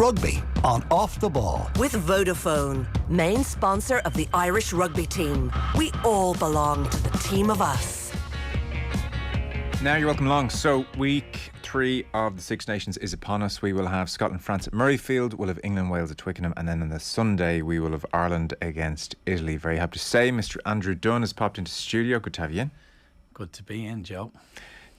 Rugby on Off the Ball. With Vodafone, main sponsor of the Irish rugby team. We all belong to the team of us. Now you're welcome along. So week 3 of the Six Nations is upon us. We will have Scotland, France at Murrayfield. We'll have England, Wales at Twickenham. And then on the Sunday, we will have Ireland against Italy. Very happy to say Mr. Andrew Dunne has popped into the studio. Good to have you in. Good to be in, Joe.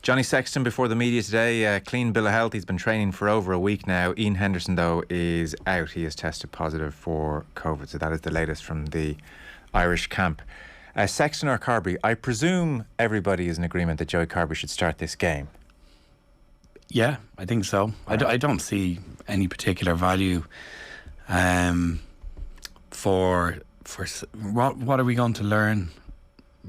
Johnny Sexton before the media today, clean bill of health. He's been training for over a week now. Ian Henderson, though, is out. He has tested positive for COVID. So that is the latest from the Irish camp. Sexton or Carbery? I presume everybody is in agreement that Joey Carbery should start this game. Yeah, I think so. Right. I don't see any particular value for what are we going to learn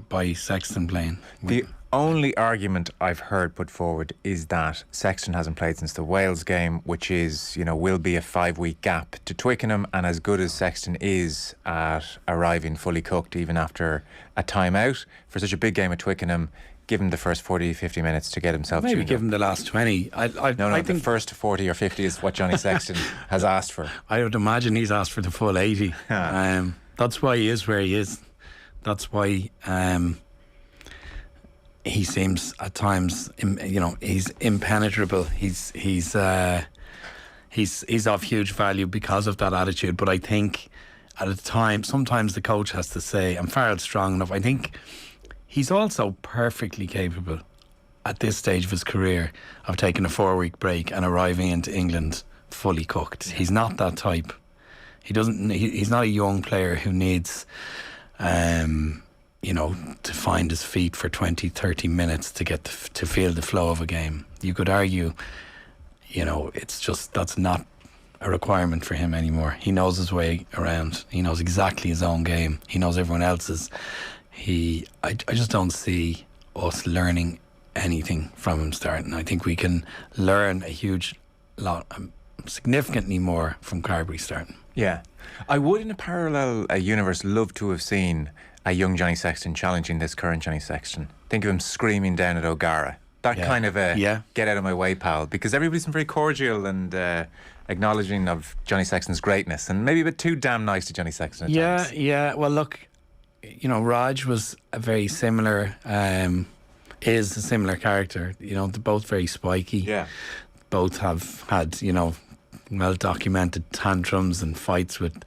by Sexton playing? The only argument I've heard put forward is that Sexton hasn't played since the Wales game, which is, will be a 5-week gap to Twickenham, and as good as Sexton is at arriving fully cooked even after a timeout, for such a big game at Twickenham, give him the first 40, 50 minutes to get himself tuned up. Maybe give him the last 20. I think the first 40 or 50 is what Johnny Sexton has asked for. I would imagine he's asked for the full 80. That's why he is where he is. That's why he seems at times, he's impenetrable. He's of huge value because of that attitude. But I think at a time, sometimes the coach has to say, and Farrell's strong enough. I think he's also perfectly capable at this stage of his career of taking a 4-week break and arriving into England fully cooked. He's not that type. He's not a young player who needs to find his feet for 20, 30 minutes to get to feel the flow of a game. You could argue, it's just that's not a requirement for him anymore. He knows his way around. He knows exactly his own game. He knows everyone else's. I just don't see us learning anything from him starting. I think we can learn a huge lot, significantly more from Carbery starting. Yeah. I would, in a parallel universe, love to have seen a young Johnny Sexton challenging this current Johnny Sexton. Think of him screaming down at O'Gara. That kind of get out of my way, pal. Because everybody's been very cordial and acknowledging of Johnny Sexton's greatness, and maybe a bit too damn nice to Johnny Sexton at times. Yeah. Well, look, Raj was a very similar, is a similar character. They're both very spiky. Yeah. Both have had, well-documented tantrums and fights with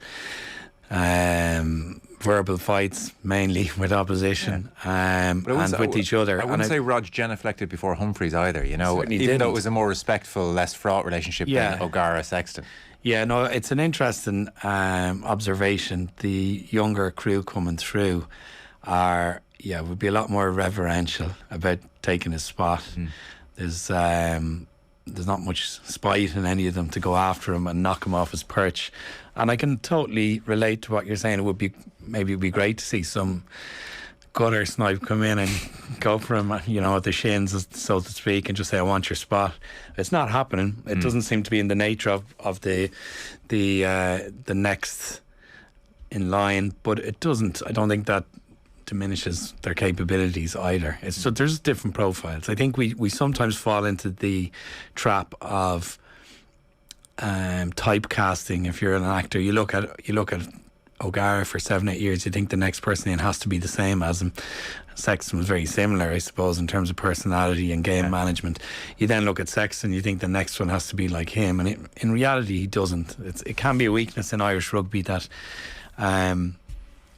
verbal fights, mainly with opposition, and with each other. I wouldn't say Rog genuflected before Humphreys either, even though it was a more respectful, less fraught relationship than O'Gara-Sexton. Yeah, no, it's an interesting observation. The younger crew coming through would be a lot more reverential about taking his spot. There's not much spite in any of them to go after him and knock him off his perch. And I can totally relate to what you're saying. It'd be great to see some gutter snipe come in and go for him, at the shins, so to speak, and just say, I want your spot. It's not happening. It doesn't seem to be in the nature of the next in line, but it doesn't. I don't think that diminishes their capabilities either. So there's different profiles. I think we sometimes fall into the trap of typecasting. If you're an actor, you look at O'Gara for 7-8 years, you think the next person in has to be the same as him. Sexton was very similar, I suppose, in terms of personality and game management. You then look at Sexton, you think the next one has to be like him, and in reality he doesn't. It can be a weakness in Irish rugby that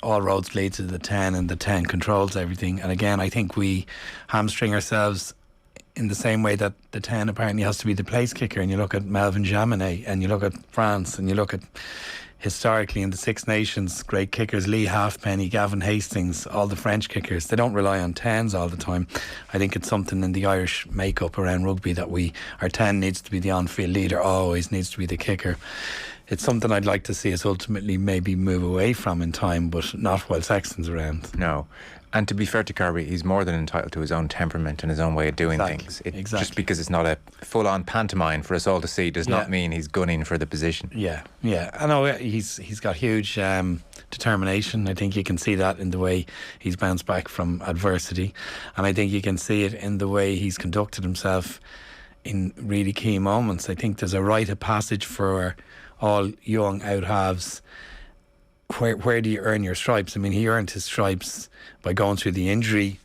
all roads lead to the 10 and the 10 controls everything. And again, I think we hamstring ourselves in the same way that the 10 apparently has to be the place kicker. And you look at Melvin Jaminet, and you look at France, and you look at historically in the Six Nations, great kickers, Lee Halfpenny, Gavin Hastings, all the French kickers, they don't rely on 10s all the time. I think it's something in the Irish makeup around rugby that our 10 needs to be the on-field leader, always needs to be the kicker. It's something I'd like to see us ultimately maybe move away from in time, but not while Sexton's around. No. And to be fair to Carbery, he's more than entitled to his own temperament and his own way of doing things. Just because it's not a full-on pantomime for us all to see does not mean he's gunning for the position. Yeah. I know he's got huge determination. I think you can see that in the way he's bounced back from adversity. And I think you can see it in the way he's conducted himself in really key moments. I think there's a rite of passage for all young out halves. Where do you earn your stripes? I mean, he earned his stripes by going through the injury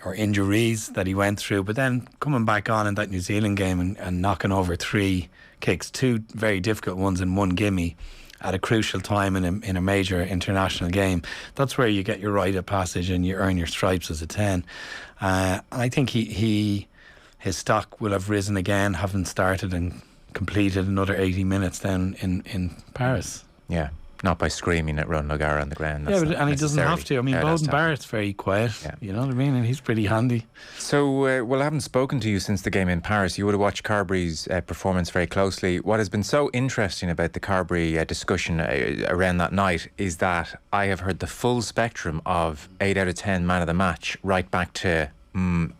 or injuries that he went through, but then coming back on in that New Zealand game and knocking over 3 kicks, 2 very difficult ones and 1 gimme at a crucial time in a major international game. That's where you get your rite of passage and you earn your stripes as a 10. And I think his stock will have risen again, having started and completed another 80 minutes down in Paris. Yeah. Not by screaming at Ron O'Gara on the ground. And he doesn't have to. I mean, Bowden Barrett's very quiet. Yeah. You know what I mean? And he's pretty handy. So, I haven't spoken to you since the game in Paris. You would have watched Carbery's performance very closely. What has been so interesting about the Carbery discussion around that night is that I have heard the full spectrum of 8 out of 10 man of the match, right back to an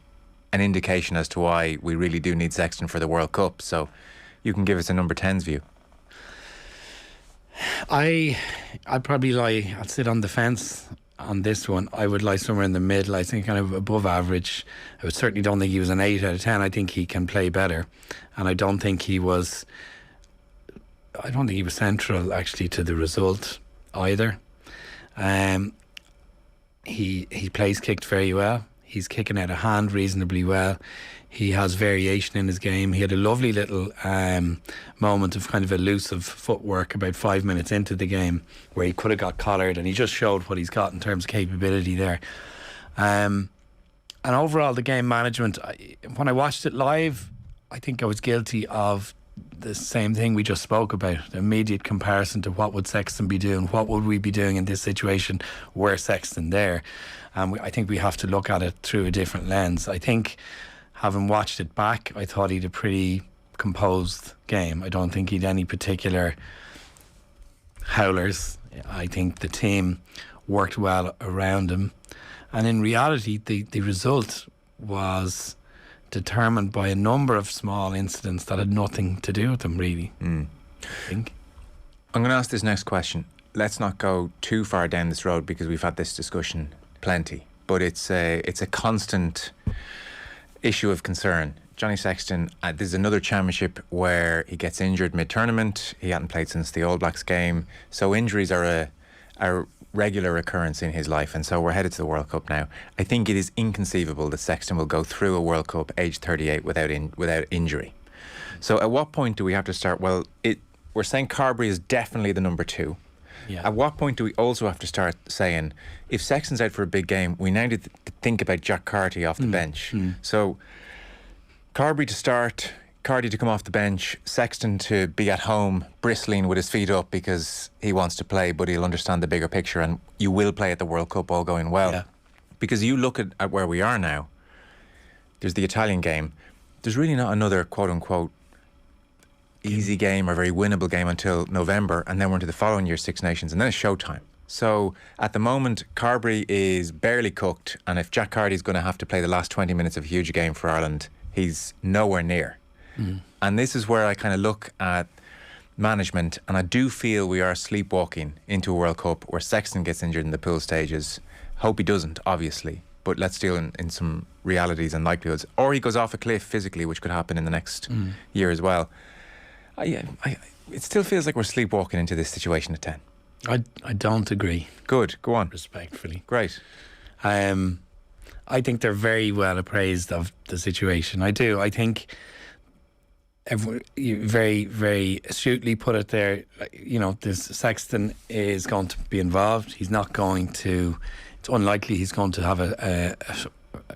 indication as to why we really do need Sexton for the World Cup. So, you can give us a number 10's view. I'd probably I'd sit on the fence on this one. I would lie somewhere in the middle. I think kind of above average. I certainly don't think he was an 8 out of 10. I think he can play better, and I don't think he was central actually to the result either. He plays kicked very well. He's kicking out of hand reasonably well. He has variation in his game. He had a lovely little moment of kind of elusive footwork about 5 minutes into the game where he could have got collared, and he just showed what he's got in terms of capability there. And overall, the game management, when I watched it live, I think I was guilty of the same thing we just spoke about, the immediate comparison to what would Sexton be doing, what would we be doing in this situation were Sexton there. I think we have to look at it through a different lens. I think, having watched it back, I thought he had a pretty composed game. I don't think he'd any particular howlers. I think the team worked well around him. And in reality, the result was determined by a number of small incidents that had nothing to do with them, really. I think. I'm going to ask this next question. Let's not go too far down this road because we've had this discussion plenty. But it's a constant issue of concern. Johnny Sexton, this is another championship where he gets injured mid-tournament. He hadn't played since the All Blacks game. So injuries are a regular occurrence in his life, and so we're headed to the World Cup now. I think it is inconceivable that Sexton will go through a World Cup age 38 without injury. So at what point do we have to start? Well, we're saying Carbery is definitely the number 2. Yeah. At what point do we also have to start saying, if Sexton's out for a big game, we now need to think about Jack Carty off the bench. So Carbery to start, Carty to come off the bench, Sexton to be at home bristling with his feet up because he wants to play, but he'll understand the bigger picture, and you will play at the World Cup all going well. Yeah. Because you look at where we are now, there's the Italian game. There's really not another quote-unquote easy game or very winnable game until November, and then we're into the following year Six Nations, and then it's showtime. So at the moment, Carbery is barely cooked, and if Jack Carty's going to have to play the last 20 minutes of a huge game for Ireland, he's nowhere near. And this is where I kind of look at management, and I do feel we are sleepwalking into a World Cup where Sexton gets injured in the pool stages. Hope he doesn't, obviously, but let's deal in some realities and likelihoods. Or he goes off a cliff physically, which could happen in the next year as well. It still feels like we're sleepwalking into this situation at 10. I don't agree. Good, go on. Respectfully. Great. I think they're very well appraised of the situation. I do. I think you very, very astutely put it there. You know, this Sexton is going to be involved. He's not going to. It's unlikely he's going to have a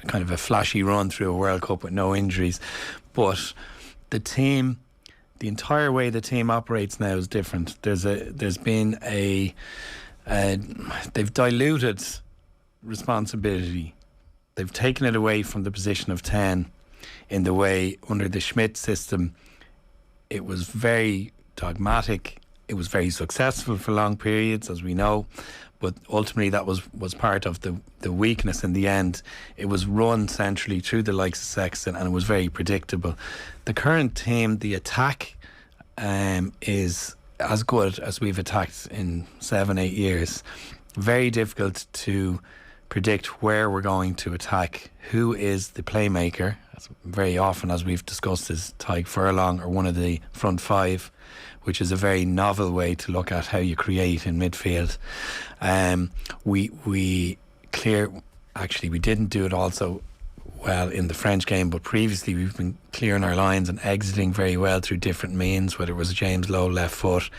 kind of a flashy run through a World Cup with no injuries. But the team, the entire way the team operates now is different. There's been they've diluted responsibility. They've taken it away from the position of 10 in the way under the Schmidt system it was very dogmatic. It was very successful for long periods, as we know, but ultimately that was part of the weakness in the end. It was run centrally through the likes of Sexton, and it was very predictable. The current team, the attack is as good as we've attacked in 7-8 years. Very difficult to predict where we're going to attack, who is the playmaker. Very often, as we've discussed, is Tadhg Furlong or one of the front five, which is a very novel way to look at how you create in midfield. We didn't do it also well in the French game, but previously we've been clearing our lines and exiting very well through different means, whether it was a James Lowe left foot,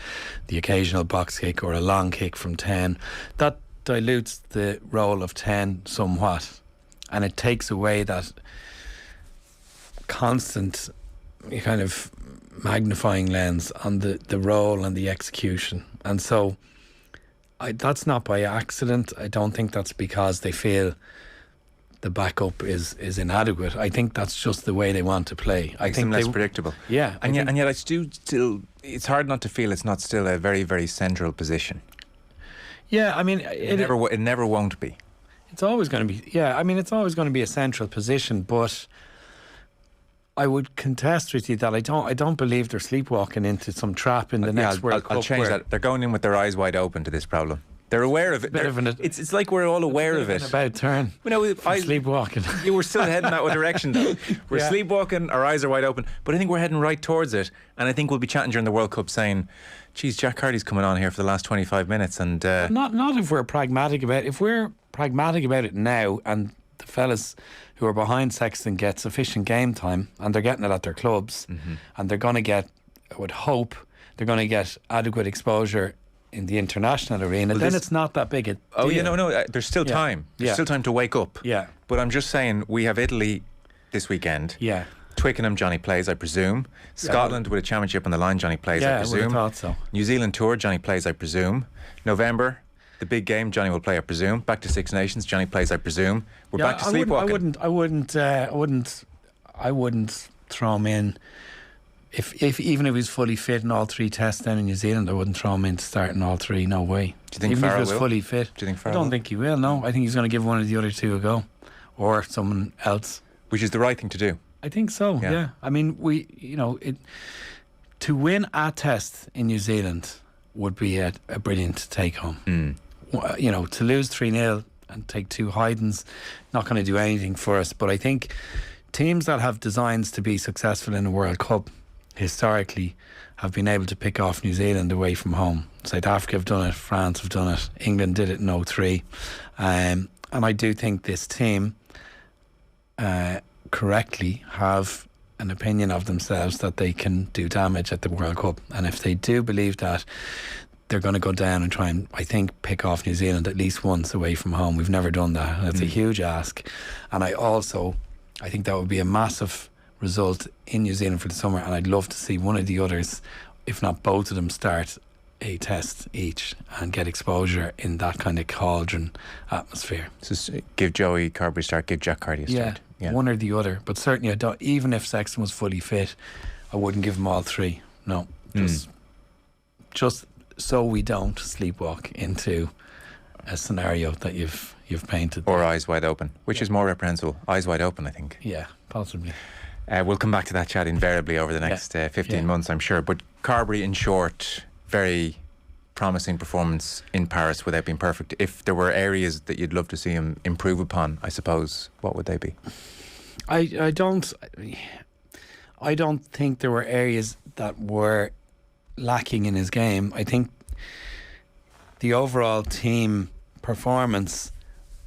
the occasional box kick or a long kick from 10. That dilutes the role of 10 somewhat, and it takes away that constant kind of magnifying lens on the role and the execution. And so that's not by accident. I don't think that's because they feel the backup is inadequate. I think that's just the way they want to play. I think less predictable. Yeah. And yet I still it's hard not to feel it's not still a very, very central position. Yeah, I mean it never won't be. It's always going to be. Yeah, I mean it's always going to be a central position, but I would contest with you that I don't believe they're sleepwalking into some trap in the next World Cup. I'll change that. They're going in with their eyes wide open to this problem. They're aware of it. It's like we're all aware of it. It's about turn. Sleepwalking. We're still heading that direction though. We're sleepwalking, our eyes are wide open, but I think we're heading right towards it, and I think we'll be chatting during the World Cup saying, geez, Jack Carty's coming on here for the last 25 minutes and not if we're pragmatic about it. If we're pragmatic about it now and the fellas who are behind Sexton get sufficient game time and they're getting it at their clubs, and they're going to get, I would hope, they're going to get adequate exposure in the international arena, then it's not that big a deal. There's still time. There's still time to wake up. Yeah. But I'm just saying, we have Italy this weekend. Yeah. Twickenham, Johnny plays, I presume. Scotland with a championship on the line, Johnny plays, I presume. I would have thought so. New Zealand tour, Johnny plays, I presume. November, the big game, Johnny will play, I presume. Back to Six Nations, Johnny plays, I presume. We're back to sleepwalking. I wouldn't throw him in. If even if he's fully fit in all three tests down in New Zealand, I wouldn't throw him in to start in all three. No way. Do you think even Farrell if he was fully fit? Do you think Farrell I don't think he will. No, I think he's going to give one of the other two a go, or someone else. Which is the right thing to do. I think so. Yeah. I mean, to win a test in New Zealand would be a brilliant take home. To lose 3-0 and take two hidings, not going to do anything for us. But I think teams that have designs to be successful in a World Cup historically have been able to pick off New Zealand away from home. South Africa have done it, France have done it, England did it in 2003, and I do think this team correctly have an opinion of themselves that they can do damage at the World Cup, and if they do believe that, they're going to go down and try and, I think, pick off New Zealand at least once away from home. We've never done that. That's a huge ask, and I think that would be a massive result in New Zealand for the summer, and I'd love to see one of the others, if not both of them, start a test each and get exposure in that kind of cauldron atmosphere. So give Joey Carbery a start, give Jack Carty a start. Yeah, one or the other. But certainly I don't, even if Sexton was fully fit, I wouldn't give them all three. No, just so we don't sleepwalk into a scenario that you've painted. Or eyes wide open, which is more reprehensible. Eyes wide open, I think. Yeah, possibly. We'll come back to that chat invariably over the next 15 months, I'm sure. But Carbery, in short, very promising performance in Paris without being perfect. If there were areas that you'd love to see him improve upon, I suppose, what would they be? I don't think there were areas that were lacking in his game. I think the overall team performance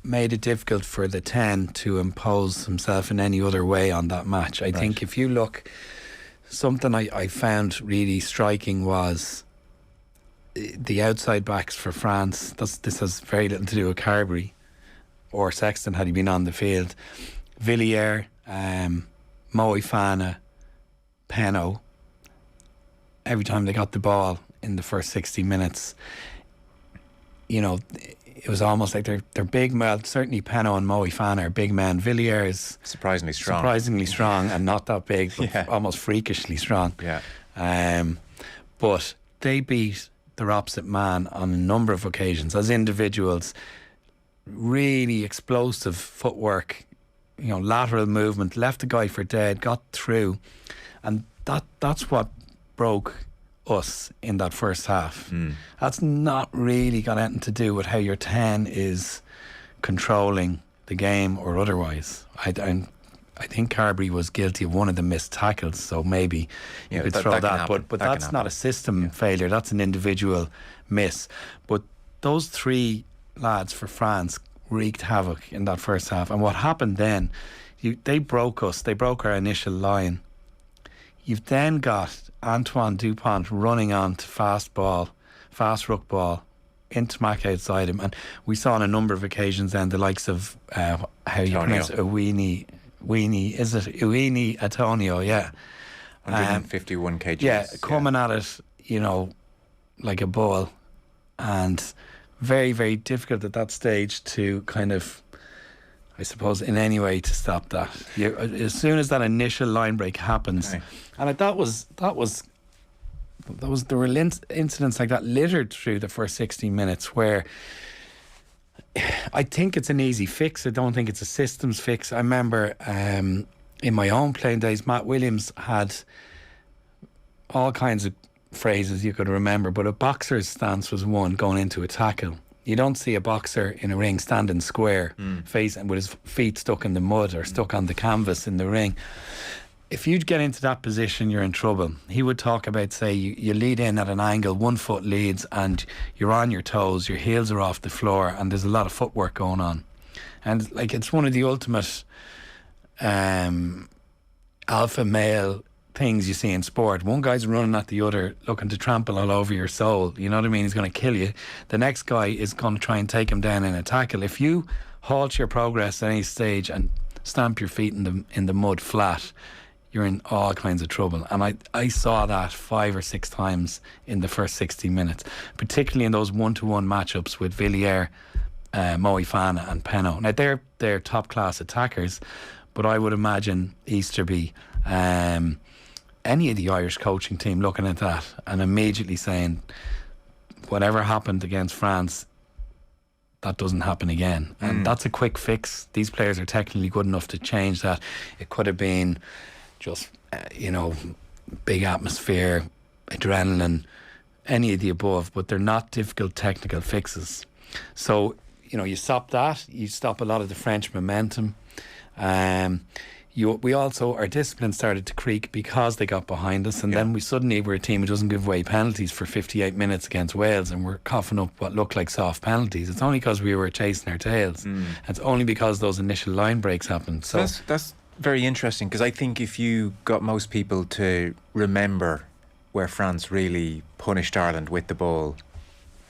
made it difficult for the 10 to impose himself in any other way on that match. I think if you look, something I found really striking was the outside backs for France. This has very little to do with Carbery or Sexton had he been on the field. Villiers, Moefana, Peno, every time they got the ball in the first 60 minutes, it was almost like they're big men. Certainly Peno and Moefana are big men. Villiers is surprisingly strong and not that big, but almost freakishly strong. But they beat their opposite man on a number of occasions as individuals. Really explosive footwork, lateral movement, left the guy for dead, got through, and that's what broke us in that first half. That's not really got anything to do with how your 10 is controlling the game or otherwise. I think Carbery was guilty of one of the missed tackles, so maybe you could throw that. But that's not a system failure. That's an individual miss. But those three lads for France wreaked havoc in that first half. And what happened then, they broke us. They broke our initial line. You've then got Antoine Dupont running on to fast ruck ball into Mac outside him. And we saw on a number of occasions then the likes of, how you pronounce it, is it Uini Antonio? Yeah. 151 kgs. Yeah, coming at it, like a bull. And very, very difficult at that stage to kind of, I suppose, in any way to stop that. As soon as that initial line break happens, and there were incidents like that littered through the first 60 minutes where I think it's an easy fix. I don't think it's a systems fix. I remember in my own playing days, Matt Williams had all kinds of phrases you could remember, but a boxer's stance was one going into a tackle. You don't see a boxer in a ring standing square, facing with his feet stuck in the mud or stuck on the canvas in the ring. If you get into that position, you're in trouble. He would talk about, say, you lead in at an angle, 1 foot leads, and you're on your toes, your heels are off the floor, and there's a lot of footwork going on. And like, it's one of the ultimate alpha male things you see in sport. One guy's running at the other, looking to trample all over your soul. You know what I mean? He's going to kill you. The next guy is going to try and take him down in a tackle. If you halt your progress at any stage and stamp your feet in the mud flat, you're in all kinds of trouble. And I saw that 5 or 6 times in the first 60 minutes, particularly in those 1-to-1 matchups with Villiers, Moefana and Penno. Now they're top class attackers, but I would imagine Easterby, any of the Irish coaching team looking at that and immediately saying, whatever happened against France, that doesn't happen again. And that's a quick fix. These players are technically good enough to change that. It could have been just, big atmosphere, adrenaline, any of the above, but they're not difficult technical fixes. So, you stop that, you stop a lot of the French momentum. We also, our discipline started to creak because they got behind us, and then we suddenly were a team who doesn't give away penalties for 58 minutes against Wales, and we're coughing up what looked like soft penalties. It's only because we were chasing our tails. It's only because those initial line breaks happened. So that's very interesting, because I think if you got most people to remember where France really punished Ireland with the ball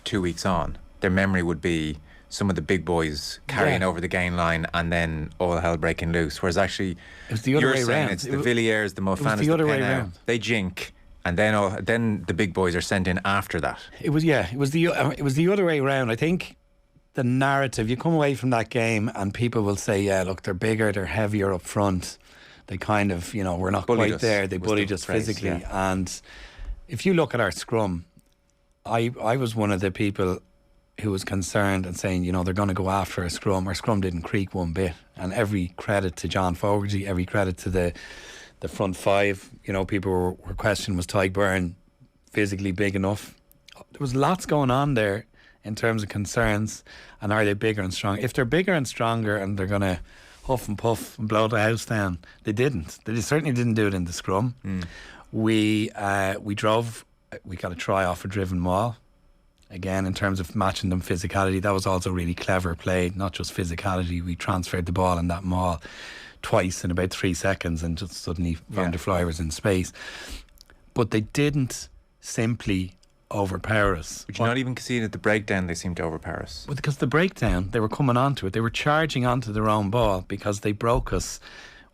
2 weeks on, their memory would be some of the big boys carrying over the gain line and then all hell breaking loose. Whereas actually, it was the other way around. It's the Villiers, the Mofanas, the Penno, they jink, and then the big boys are sent in after that. It was the other way around. I think the narrative, you come away from that game and people will say, look, they're bigger, they're heavier up front. They kind of, we're not bullied quite there. They bullied us physically. And if you look at our scrum, I was one of the people who was concerned and saying, they're going to go after a scrum. Our scrum didn't creak one bit. And every credit to John Fogarty, every credit to the front five. People were questioning, was Tyke Byrne physically big enough? There was lots going on there in terms of concerns. And are they bigger and stronger? If they're bigger and stronger and they're going to huff and puff and blow the house down, they didn't. They certainly didn't do it in the scrum. We drove, we got a try off a driven maul. Again, in terms of matching them physicality, that was also really clever play, not just physicality. We transferred the ball in that maul twice in about 3 seconds and just suddenly found the flyers in space. But they didn't simply overpower us. Would you not even concede at the breakdown they seemed to overpower us? Well, because the breakdown, they were coming onto it. They were charging onto their own ball because they broke us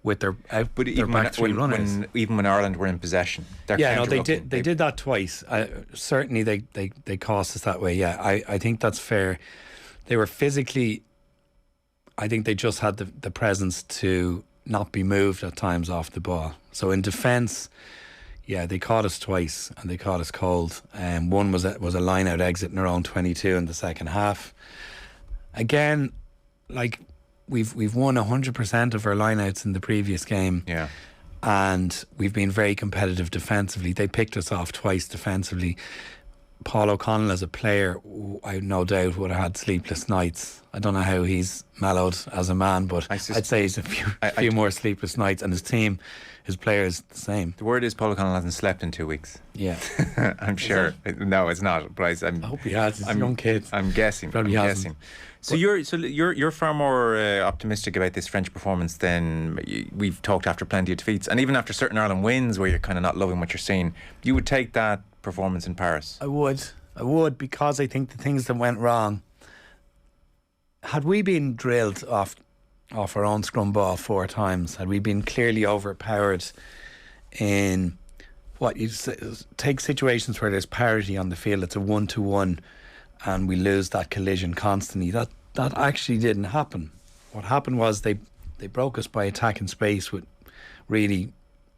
with their back three runners. Even when Ireland were in possession, they did that twice. Certainly, they cost us that way. Yeah, I think that's fair. They were physically. I think they just had the presence to not be moved at times off the ball. So in defence, they caught us twice and they caught us cold. One was a line out exit in their own 22 in the second half. Again, like. We've won 100% of our lineouts in the previous game. Yeah. And we've been very competitive defensively. They picked us off twice defensively. Paul O'Connell as a player, I no doubt would have had sleepless nights. I don't know how he's mellowed as a man, but I'd say he's a few more sleepless nights, and his team, his players, the same. The word is Paul O'Connell hasn't slept in 2 weeks. Yeah. I'm sure. No, it's not. But I hope he has. He's a young kid. I'm guessing. Probably hasn't. So you're far more optimistic about this French performance than we've talked after plenty of defeats, and even after certain Ireland wins where you're kind of not loving what you're seeing. You would take that performance in Paris? I would, because I think the things that went wrong, had we been drilled off our own scrum ball 4 times, had we been clearly overpowered in what you take situations where there's parity on the field, it's a 1-to-1, and we lose that collision constantly, that actually didn't happen. What happened was they broke us by attacking space with really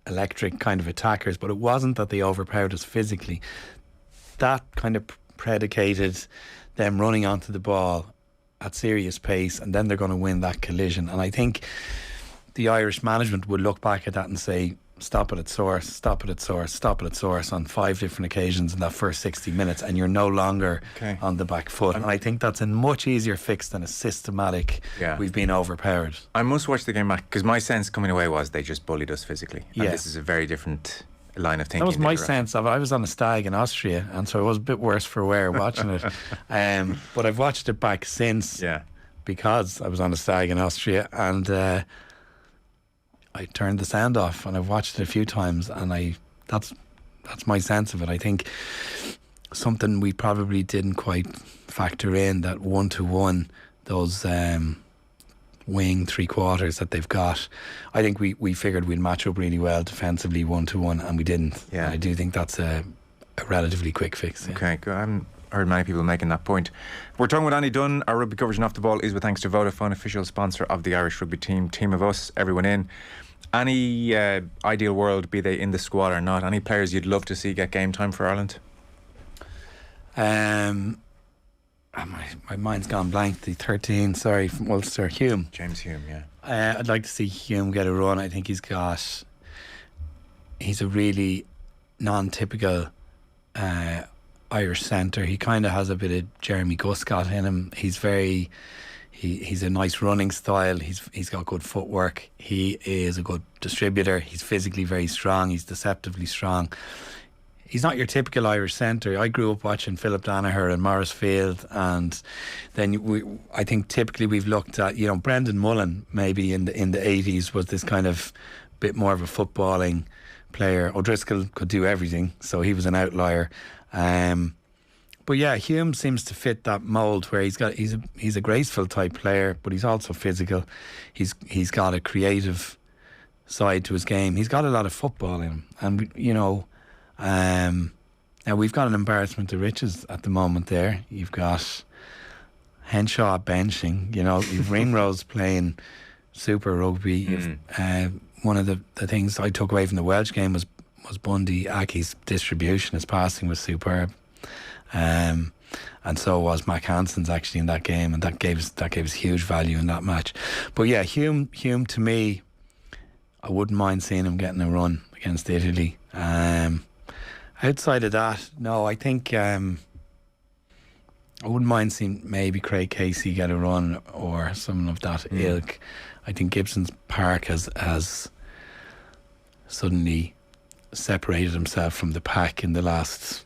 electric kind of attackers, but it wasn't that they overpowered us physically. That kind of predicated them running onto the ball at serious pace, and then they're going to win that collision. And I think the Irish management would look back at that and say, stop it at source, stop it at source, stop it at source on 5 different occasions in that first 60 minutes, and you're no longer on the back foot. And I think that's a much easier fix than a systematic, we've been overpowered. I must watch the game back, because my sense coming away was they just bullied us physically. And this is a very different line of thinking. That was my sense of it. I was on a stag in Austria, and so it was a bit worse for wear watching it. But I've watched it back since, because I was on a stag in Austria, and I turned the sound off, and I've watched it a few times, and that's my sense of it. I think something we probably didn't quite factor in, that 1-to-1, those wing 3/4 that they've got. I think we figured we'd match up really well defensively 1-to-1, and we didn't. Yeah. I do think that's a relatively quick fix. Okay, good. I haven't heard many people making that point. We're talking with Andy Dunne. Our rugby coverage and Off the Ball is with thanks to Vodafone, official sponsor of the Irish rugby team. Team of us, everyone in. Any ideal world, be they in the squad or not, any players you'd love to see get game time for Ireland? My mind's gone blank. The 13, sorry, from Ulster, Hume. James Hume, yeah. I'd like to see Hume get a run. I think he's a really non-typical Irish centre. He kind of has a bit of Jeremy Guscott in him. He's a nice running style. He's got good footwork. He is a good distributor. He's physically very strong. He's deceptively strong. He's not your typical Irish centre. I grew up watching Philip Danaher and Morris Field, and then I think typically we've looked at, Brendan Mullen maybe in the 80s was this kind of bit more of a footballing player. O'Driscoll could do everything, so he was an outlier. But yeah, Hume seems to fit that mould where he's a graceful type player, but he's also physical. He's got a creative side to his game. He's got a lot of football in him, and now we've got an embarrassment of riches at the moment. There, you've got Henshaw benching. You've Ringrose playing super rugby. One of the things I took away from the Welsh game was Bundy Aki's distribution. His passing was superb. And so was Mac Hansen's actually in that game, and that gave us huge value in that match. But yeah, Hume to me, I wouldn't mind seeing him getting a run against Italy. Outside of that, no, I think I wouldn't mind seeing maybe Craig Casey get a run or someone of that ilk. I think Gibson's Park has suddenly separated himself from the pack in the last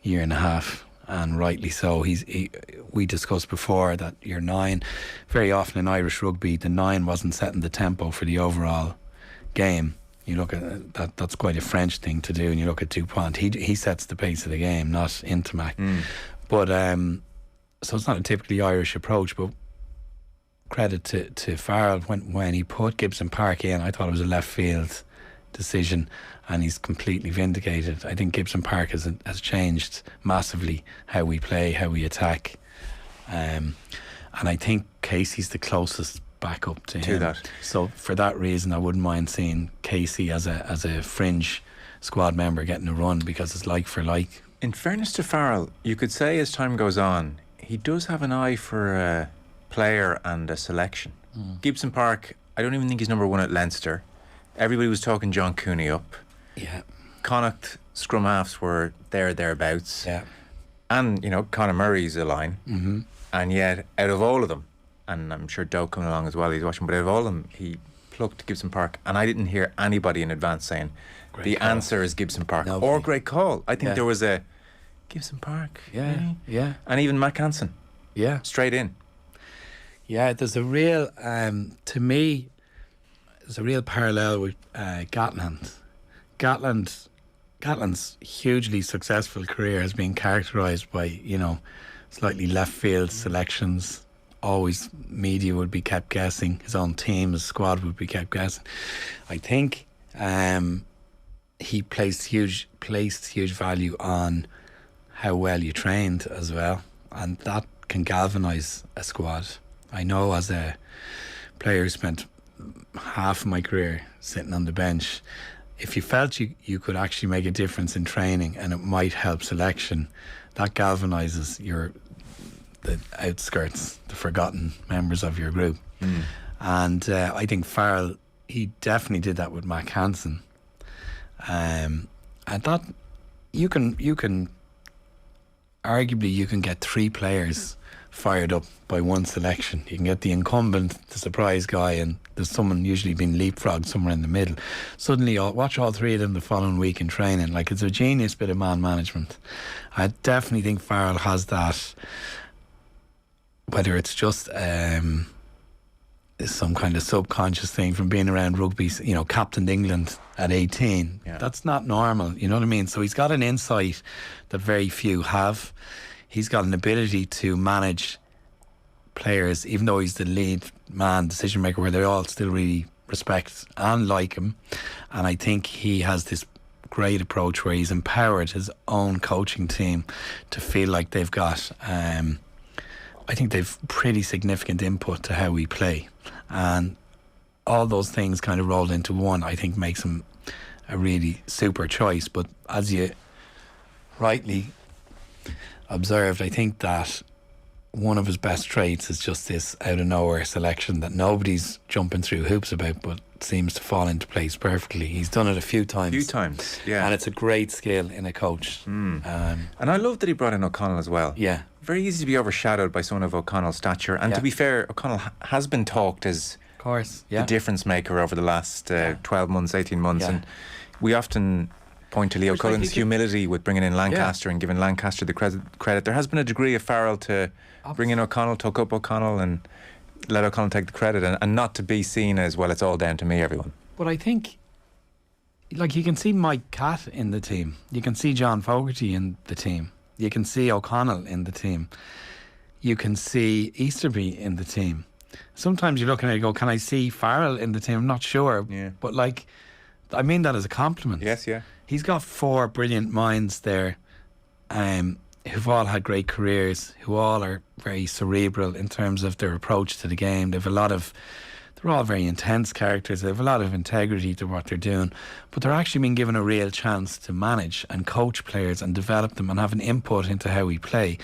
year and a half, and rightly so. We discussed before that your 9, very often in Irish rugby, the 9 wasn't setting the tempo for the overall game. You look at that's quite a French thing to do, and you look at Dupont, he sets the pace of the game, not Intimac. But so it's not a typically Irish approach, but credit to Farrell when he put Gibson Park in. I thought it was a left field decision, and he's completely vindicated. I think Gibson Park has changed massively how we play, how we attack, and I think Casey's the closest backup to him. That. So for that reason, I wouldn't mind seeing Casey as a fringe squad member getting a run, because it's like for like. In fairness to Farrell, you could say as time goes on, he does have an eye for a player and a selection. Gibson Park, I don't even think he's number 1 at Leinster. Everybody was talking John Cooney up. Yeah. Connacht scrum halves were thereabouts. Yeah. And, you know, Conor Murray's a line. Mm-hmm. And yet, out of all of them, and I'm sure Doug coming along as well, he's watching, but out of all of them, he plucked Gibson Park. And I didn't hear anybody in advance saying, the answer is Gibson Park. Nobody. Or great call. I think there was a Gibson Park. Yeah, really? yeah. And even Matt Hansen. Yeah. Straight in. Yeah, there's a real, to me, there's a real parallel with Gatland. Gatland's hugely successful career has been characterised by, you know, slightly left field selections. Always media would be kept guessing. His own team, his squad would be kept guessing. I think he placed huge value on how well you trained as well, and that can galvanise a squad. I know as a player who spent half of my career sitting on the bench, if you felt you could actually make a difference in training and it might help selection, that galvanises the outskirts, the forgotten members of your group. And I think Farrell, he definitely did that with Mac Hansen. And that you can arguably you can get 3 players fired up by one selection. You can get the incumbent, the surprise guy, and there's someone usually being leapfrogged somewhere in the middle. Suddenly, watch all 3 of them the following week in training. Like, it's a genius bit of man management. I definitely think Farrell has that. Whether it's just some kind of subconscious thing from being around rugby, you know, captained England at 18. Yeah. That's not normal, you know what I mean? So he's got an insight that very few have. He's got an ability to manage players, even though he's the lead man, decision maker, where they all still really respect and like him. And I think he has this great approach where he's empowered his own coaching team to feel like they've got I think they've pretty significant input to how we play, and all those things kind of rolled into one, I think, makes him a really super choice. But as you rightly observed, I think that one of his best traits is just this out of nowhere selection that nobody's jumping through hoops about, but seems to fall into place perfectly. He's done it a few times, yeah, and it's a great skill in a coach. And I love that he brought in O'Connell as well. Yeah, very easy to be overshadowed by someone of O'Connell's stature, and to be fair, O'Connell has been talked as, of course, the difference maker over the last 12 months, 18 months, and we often point to Leo Cullen's humility with bringing in Lancaster and giving Lancaster the credit. There has been a degree of Farrell to bring in O'Connell, talk up O'Connell, and let O'Connell take the credit, and not to be seen as, well, it's all down to me, everyone. But I think, like, you can see Mike Catt in the team, you can see John Fogarty in the team, you can see O'Connell in the team, you can see Easterby in the team. Sometimes you're looking at it and go, can I see Farrell in the team? I'm not sure. Yeah. But, like, I mean that as a compliment. Yes, yeah. He's got 4 brilliant minds there, who've all had great careers, who all are very cerebral in terms of their approach to the game. They're all very intense characters. They have a lot of integrity to what they're doing, but they're actually being given a real chance to manage and coach players and develop them and have an input into how we play.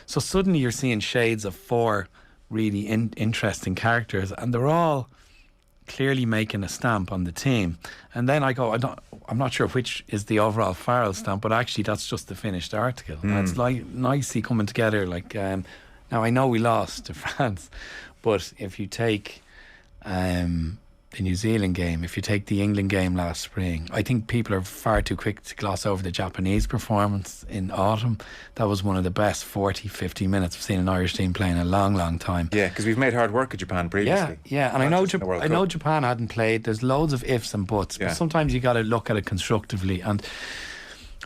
So suddenly you're seeing shades of 4 really interesting characters, and they're all clearly making a stamp on the team. And then I go, I'm not sure which is the overall Farrell stamp, but actually that's just the finished article. That's like nicely coming together. Like, now I know we lost to France, but if you take the New Zealand game, if you take the England game last spring, I think people are far too quick to gloss over the Japanese performance in autumn. That was one of the best 40-50 minutes I've seen an Irish team play in a long, long time. Yeah, because we've made hard work of Japan previously. Yeah, and I know Japan hadn't played. There's loads of ifs and buts, but sometimes you got to look at it constructively. And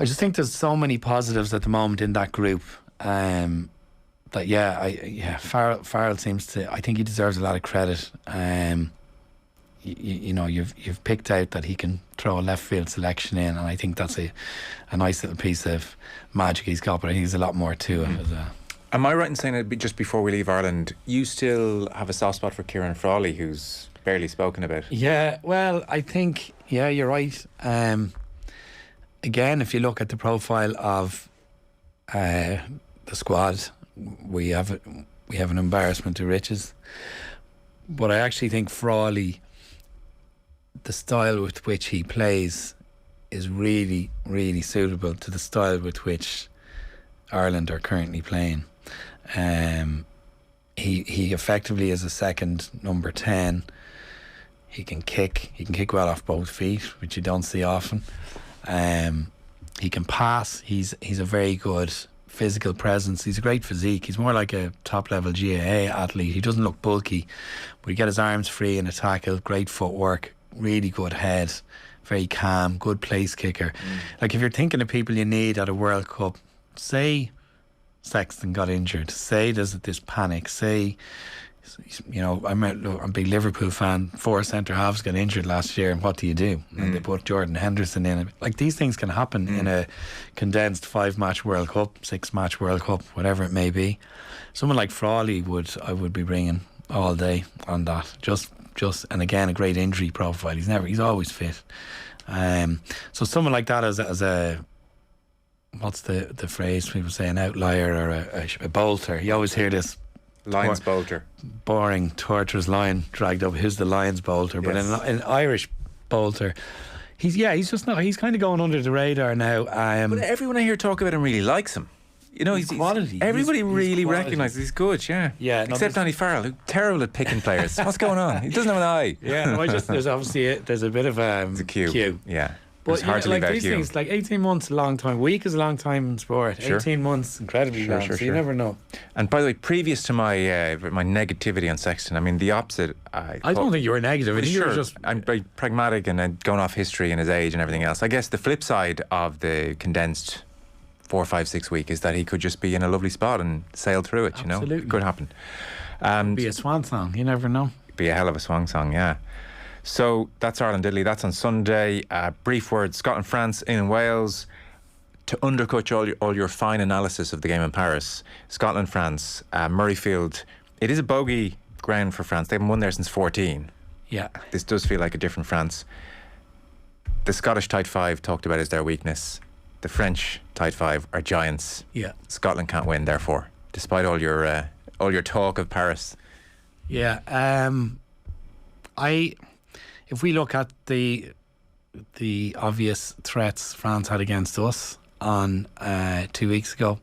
I just think there's so many positives at the moment in that group. Farrell seems to. I think he deserves a lot of credit. You know, you've picked out that he can throw a left field selection in, and I think that's a nice little piece of magic he's got. But I think there's a lot more to it. Am I right in saying that just before we leave Ireland, you still have a soft spot for Kieran Frawley, who's barely spoken about? Yeah, well, I think you're right. Again, if you look at the profile of the squad, we have an embarrassment to riches. But I actually think Frawley, the style with which he plays, is really, really suitable to the style with which Ireland are currently playing. He effectively is a second number 10. He can kick well off both feet, which you don't see often. He can pass. He's a very good physical presence. He's a great physique. He's more like a top level GAA athlete. He doesn't look bulky, but he get his arms free in a tackle. Great footwork, really good head, very calm, good place kicker. Like, if you're thinking of people you need at a World Cup, say Sexton got injured, say there's this panic, say, you know, I'm a big Liverpool fan, 4 centre halves got injured last year, and what do you do? And they put Jordan Henderson in. Like, these things can happen in a condensed 5-match World Cup, 6-match World Cup, whatever it may be. Someone like Frawley I would be bringing all day on that. Just and again, a great injury profile. He's always fit. So someone like that as a what's the phrase people say, an outlier or a bolter. You always hear this Lions bolter, boring, torturous line dragged up. Who's the Lions bolter? But an Irish bolter, he's kind of going under the radar now. But everyone I hear talk about him really likes him. You know, he's quality. Everybody really recognises he's good. Yeah. Except Andy Farrell, who's terrible at picking players. What's going on? He doesn't have an eye. Yeah. No, there's obviously there's a bit of it's a cue. Yeah. But it's hard to leave like out these Hugh. things, like 18 months, a long time. Week is a long time in sport. Sure. 18 months, incredibly long. So you never know. And by the way, previous to my negativity on Sexton, I mean the opposite. I don't think you were negative. I think you were just. I'm very pragmatic and going off history and his age and everything else. I guess the flip side of the condensed 4, 5, 6 week is that he could just be in a lovely spot and sail through it. Absolutely. You know, it could happen. Be a swan song. You never know. Be a hell of a swan song, yeah. So that's Ireland-Italy. That's on Sunday. Brief word: Scotland-France in Wales. To undercut all your fine analysis of the game in Paris, Scotland-France, Murrayfield. It is a bogey ground for France. They haven't won there since 14. Yeah. This does feel like a different France. The Scottish tight five talked about as their weakness. The French tight five are giants. Yeah. Scotland can't win, therefore, despite all your talk of Paris. Yeah. If we look at the obvious threats France had against us on 2 weeks ago,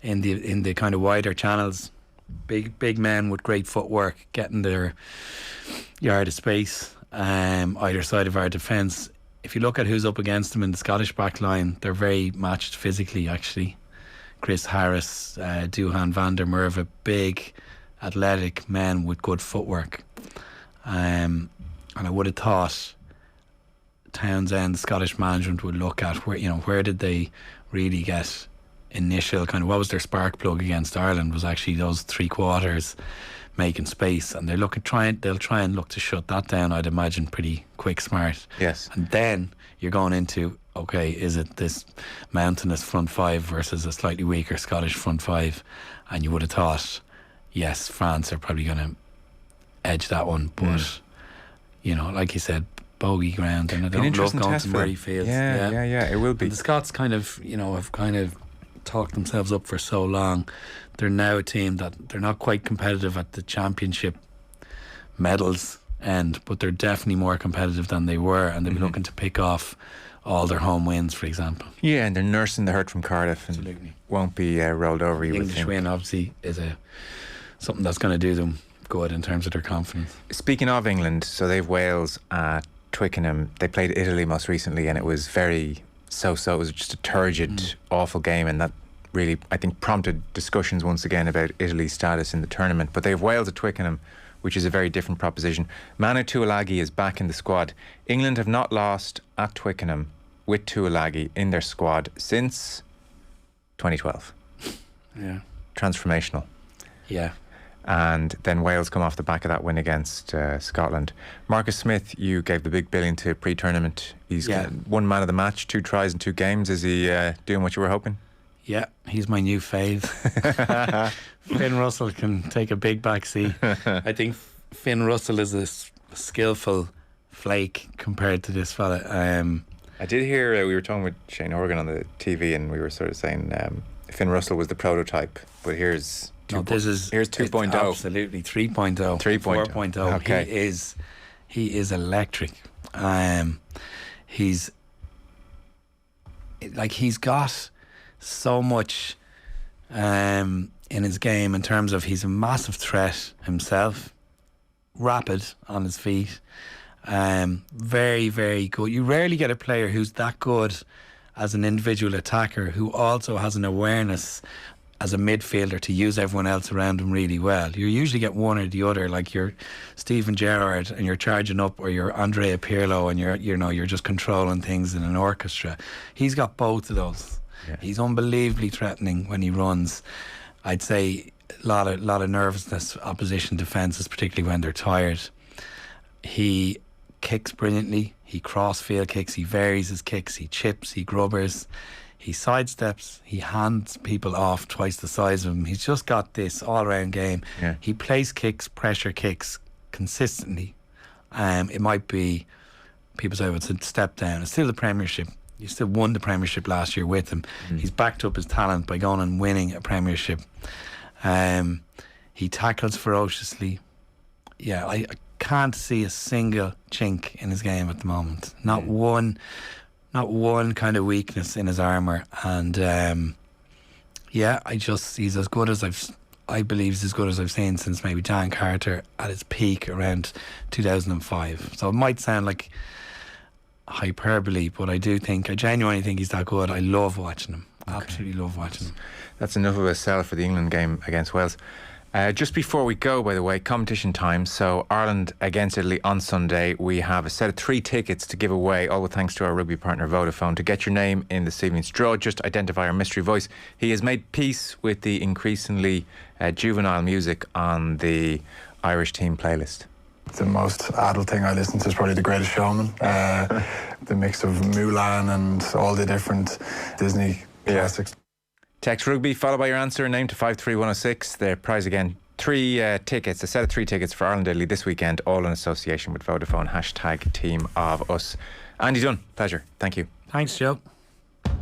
in the kind of wider channels, big men with great footwork getting their yard of space either side of our defence. If you look at who's up against them in the Scottish back line, they're very matched physically, actually. Chris Harris, Duhan van der Merwe, big athletic men with good footwork. And I would have thought Townsend, the Scottish management, would look at where did they really get initial kind of, what was their spark plug against Ireland was actually those 3 quarters making space, and they'll try and look to shut that down, I'd imagine, pretty quick, smart. Yes. And then you're going into, okay, is it this mountainous front 5 versus a slightly weaker Scottish front 5? And you would have thought, yes, France are probably going to edge that one, but like you said, bogey ground, and I don't love going to Murrayfield. Yeah, it will be. And the Scots kind of, have kind of talked themselves up for so long. They're now a team that they're not quite competitive at the championship medals end, but they're definitely more competitive than they were, and they'll be looking to pick off all their home wins, for example. Yeah, and they're nursing the hurt from Cardiff, and absolutely won't be rolled over. The English win obviously is something that's going to do them good in terms of their confidence. Speaking of England, so they've Wales at Twickenham. They played Italy most recently, and it was very so-so. It was just a turgid, awful game, and that really, I think, prompted discussions once again about Italy's status in the tournament. But they have Wales at Twickenham, which is a very different proposition. Manu Tuilagi is back in the squad. England have not lost at Twickenham with Tuilagi in their squad since 2012. Yeah. Transformational. Yeah. And then Wales come off the back of that win against Scotland. Marcus Smith, you gave the big billing to pre-tournament. He's one man of the match, 2 tries in 2 games. Is he doing what you were hoping? Yeah, he's my new fave. Finn Russell can take a big back seat. I think Finn Russell is a skillful flake compared to this fella. I did hear, we were talking with Shane Horgan on the TV, and we were sort of saying Finn Russell was the prototype, but here's 2.0. Absolutely 3.0. 4.0. Okay. He is electric. He's like he's got so much in his game in terms of he's a massive threat himself, rapid on his feet, very, very good. You rarely get a player who's that good as an individual attacker who also has an awareness as a midfielder to use everyone else around him really well. You usually get one or the other, like you're Stephen Gerrard and you're charging up, or you're Andrea Pirlo and you're just controlling things in an orchestra. He's got both of those. Yeah. He's unbelievably threatening when he runs. I'd say a lot of nervousness, opposition defences, particularly when they're tired. He kicks brilliantly. He cross-field kicks. He varies his kicks. He chips. He grubbers. He sidesteps. He hands people off twice the size of him. He's just got this all-round game. Yeah. He plays kicks, pressure kicks consistently. It might be, people say, it's a step down. It's still the Premiership. He still won the Premiership last year with him. He's backed up his talent by going and winning a Premiership. He tackles ferociously. Yeah, I can't see a single chink in his game at the moment. Not one kind of weakness in his armour. And he's as good as I believe he's as good as I've seen since maybe Dan Carter at his peak around 2005. So it might sound like hyperbole, but I genuinely think he's that good. I love watching him. Absolutely love watching him. That's enough of a sell for the England game against Wales. Just before we go, by the way, competition time. So Ireland against Italy on Sunday. We have a set of 3 tickets to give away, all with thanks to our rugby partner Vodafone. To get your name in this evening's draw, just identify our mystery voice. He has made peace with the increasingly juvenile music on the Irish team playlist. The most adult thing I listen to is probably The Greatest Showman. The mix of Mulan and all the different Disney classics. Text rugby followed by your answer, name to 53106. The prize again, 3 tickets, a set of 3 tickets for Ireland Italy this weekend, all in association with Vodafone. # Team of Us. Andy Dunne, pleasure. Thank you. Thanks, Joe.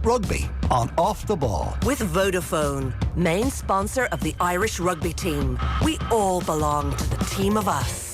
Rugby on Off the Ball. With Vodafone, main sponsor of the Irish rugby team. We all belong to the team of us.